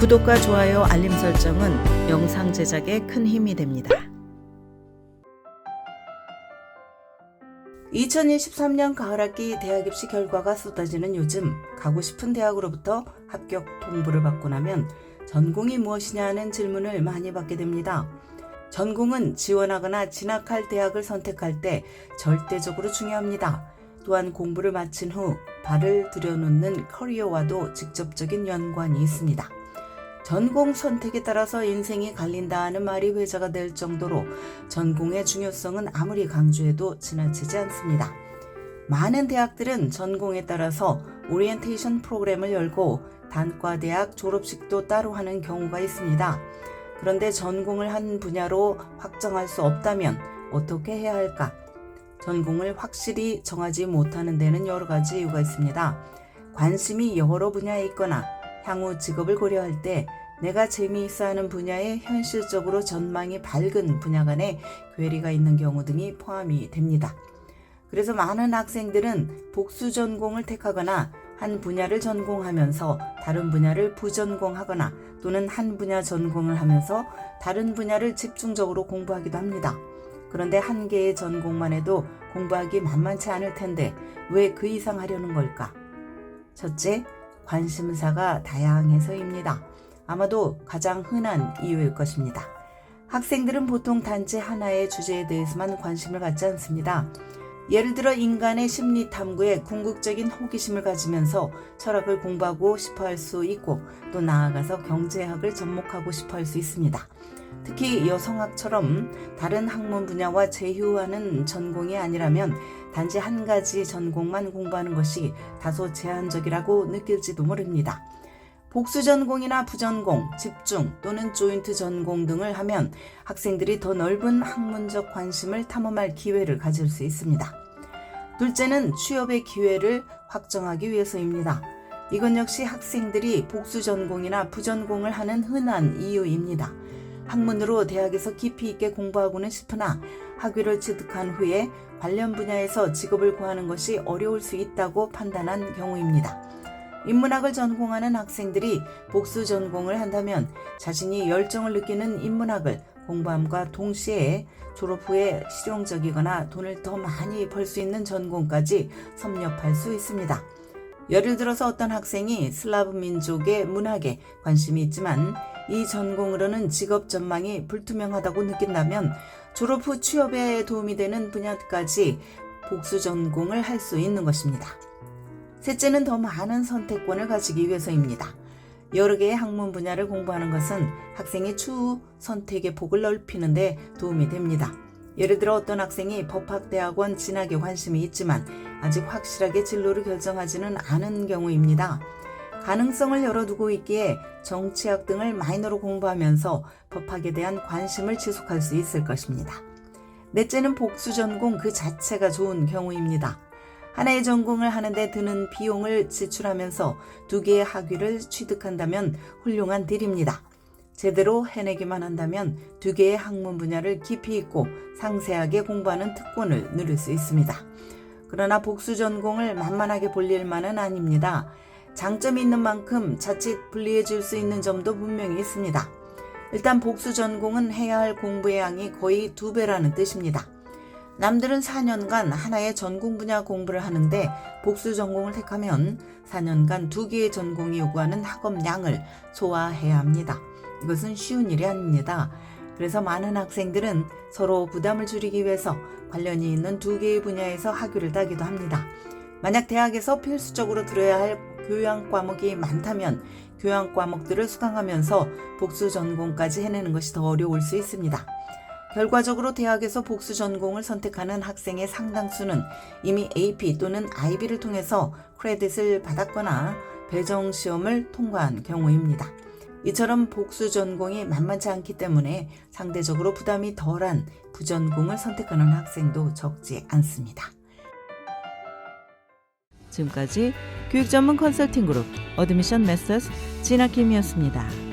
구독과 좋아요, 알림 설정은 영상 제작에 큰 힘이 됩니다. 2023년 가을학기 대학 입시 결과가 쏟아지는 요즘, 가고 싶은 대학으로부터 합격 통보를 받고 나면 전공이 무엇이냐 하는 질문을 많이 받게 됩니다. 전공은 지원하거나 진학할 대학을 선택할 때 절대적으로 중요합니다. 또한 공부를 마친 후 발을 들여놓는 커리어와도 직접적인 연관이 있습니다. 전공 선택에 따라서 인생이 갈린다 하는 말이 회자가 될 정도로 전공의 중요성은 아무리 강조해도 지나치지 않습니다. 많은 대학들은 전공에 따라서 오리엔테이션 프로그램을 열고 단과대학 졸업식도 따로 하는 경우가 있습니다. 그런데 전공을 한 분야로 확정할 수 없다면 어떻게 해야 할까? 전공을 확실히 정하지 못하는 데는 여러 가지 이유가 있습니다. 관심이 여러 분야에 있거나 향후 직업을 고려할 때 내가 재미있어하는 분야에 현실적으로 전망이 밝은 분야 간에 괴리가 있는 경우 등이 포함이 됩니다. 그래서 많은 학생들은 복수 전공을 택하거나 한 분야를 전공하면서 다른 분야를 부전공하거나 또는 한 분야 전공을 하면서 다른 분야를 집중적으로 공부하기도 합니다. 그런데 한 개의 전공만 해도 공부하기 만만치 않을 텐데 왜 그 이상 하려는 걸까? 첫째, 관심사가 다양해서입니다. 아마도 가장 흔한 이유일 것입니다. 학생들은 보통 단지 하나의 주제에 대해서만 관심을 갖지 않습니다. 예를 들어 인간의 심리 탐구에 궁극적인 호기심을 가지면서 철학을 공부하고 싶어 할 수 있고 또 나아가서 경제학을 접목하고 싶어 할 수 있습니다. 특히 여성학처럼 다른 학문 분야와 제휴하는 전공이 아니라면 단지 한 가지 전공만 공부하는 것이 다소 제한적이라고 느낄지도 모릅니다. 복수 전공이나 부전공, 집중 또는 조인트 전공 등을 하면 학생들이 더 넓은 학문적 관심을 탐험할 기회를 가질 수 있습니다. 둘째는 취업의 기회를 확정하기 위해서입니다. 이건 역시 학생들이 복수 전공이나 부전공을 하는 흔한 이유입니다. 학문으로 대학에서 깊이 있게 공부하고는 싶으나 학위를 취득한 후에 관련 분야에서 직업을 구하는 것이 어려울 수 있다고 판단한 경우입니다. 인문학을 전공하는 학생들이 복수 전공을 한다면 자신이 열정을 느끼는 인문학을 공부함과 동시에 졸업 후에 실용적이거나 돈을 더 많이 벌 수 있는 전공까지 섭렵할 수 있습니다. 예를 들어서 어떤 학생이 슬라브 민족의 문학에 관심이 있지만 이 전공으로는 직업 전망이 불투명하다고 느낀다면 졸업 후 취업에 도움이 되는 분야까지 복수 전공을 할 수 있는 것입니다. 셋째는 더 많은 선택권을 가지기 위해서입니다. 여러 개의 학문 분야를 공부하는 것은 학생의 추후 선택의 폭을 넓히는 데 도움이 됩니다. 예를 들어 어떤 학생이 법학대학원 진학에 관심이 있지만 아직 확실하게 진로를 결정하지는 않은 경우입니다. 가능성을 열어두고 있기에 정치학 등을 마이너로 공부하면서 법학에 대한 관심을 지속할 수 있을 것입니다. 넷째는 복수 전공 그 자체가 좋은 경우입니다. 하나의 전공을 하는데 드는 비용을 지출하면서 두 개의 학위를 취득한다면 훌륭한 딜입니다. 제대로 해내기만 한다면 두 개의 학문 분야를 깊이 있고 상세하게 공부하는 특권을 누릴 수 있습니다. 그러나 복수 전공을 만만하게 볼 일만은 아닙니다. 장점이 있는 만큼 자칫 불리해질 수 있는 점도 분명히 있습니다. 일단 복수 전공은 해야 할 공부의 양이 거의 2배라는 뜻입니다. 남들은 4년간 하나의 전공 분야 공부를 하는데 복수 전공을 택하면 4년간 2개의 전공이 요구하는 학업 양을 소화해야 합니다. 이것은 쉬운 일이 아닙니다. 그래서 많은 학생들은 서로 부담을 줄이기 위해서 관련이 있는 2개의 분야에서 학위를 따기도 합니다. 만약 대학에서 필수적으로 들어야 할 교양 과목이 많다면 교양 과목들을 수강하면서 복수 전공까지 해내는 것이 더 어려울 수 있습니다. 결과적으로 대학에서 복수 전공을 선택하는 학생의 상당수는 이미 AP 또는 IB를 통해서 크레딧을 받았거나 배정 시험을 통과한 경우입니다. 이처럼 복수 전공이 만만치 않기 때문에 상대적으로 부담이 덜한 부전공을 선택하는 학생도 적지 않습니다. 지금까지 교육 전문 컨설팅 그룹 어드미션 메서스 진학김이었습니다.